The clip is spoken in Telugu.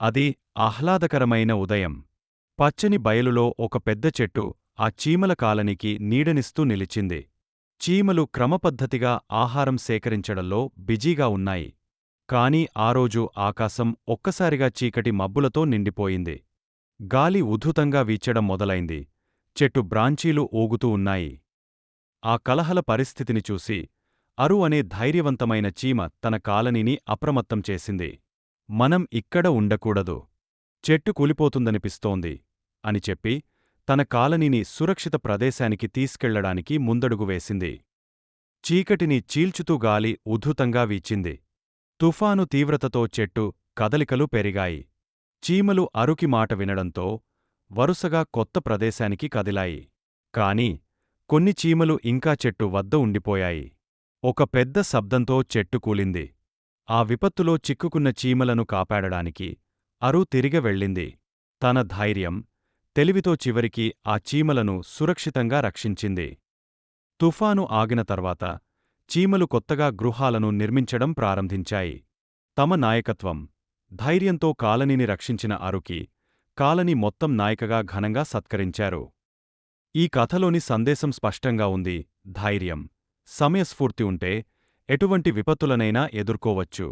అది ఆహ్లాదకరమైన ఉదయం. పచ్చని బయలులో ఒక పెద్ద చెట్టు ఆ చీమల కాలనీకి నీడనిస్తూ నిలిచింది. చీమలు క్రమపద్ధతిగా ఆహారం సేకరించడంలో బిజీగా ఉన్నాయి. కాని ఆ రోజు ఆకాశం ఒక్కసారిగా చీకటి మబ్బులతో నిండిపోయింది. గాలి ఉధృతంగా వీచడం మొదలైంది. చెట్టు బ్రాంచీలు ఊగుతూ ఉన్నాయి. ఆ కలహల పరిస్థితిని చూసి అరు అనే ధైర్యవంతమైన చీమ తన కాలనీని అప్రమత్తం చేసింది. మనం ఇక్కడ ఉండకూడదు. చెట్టు కూలిపోతుందనిపిస్తోంది అని చెప్పి తన కాలనీని సురక్షిత ప్రదేశానికి తీసుకెళ్లడానికి ముందడుగు వేసింది. చీకటిని చీల్చుతూ గాలి ఉధృతంగా వీచింది. తుఫాను తీవ్రతతో చెట్టు కదలికలు పెరిగాయి. చీమలు అరుకి మాట వినడంతో వరుసగా కొత్త ప్రదేశానికి కదిలాయి. కాని కొన్ని చీమలు ఇంకా చెట్టు వద్ద ఉండిపోయాయి. ఒక పెద్ద శబ్దంతో చెట్టు కూలింది. ఆ విపత్తులో చిక్కుకున్న చీమలను కాపాడడానికి అరు తిరిగ వెళ్ళింది. తన ధైర్యం, తెలివితో చివరికి ఆ చీమలను సురక్షితంగా రక్షించింది. తుఫాను ఆగిన తర్వాత చీమలు కొత్తగా గృహాలను నిర్మించడం ప్రారంభించాయి. తమ నాయకత్వం, ధైర్యంతో కాలనీని రక్షించిన అరుకి కాలనీ మొత్తం నాయకగా ఘనంగా సత్కరించారు. ఈ కథలోని సందేశం స్పష్టంగా ఉంది: ధైర్యం, సమయస్ఫూర్తి ఉంటే ఎటువంటి విపత్తులనైనా ఎదుర్కోవచ్చు.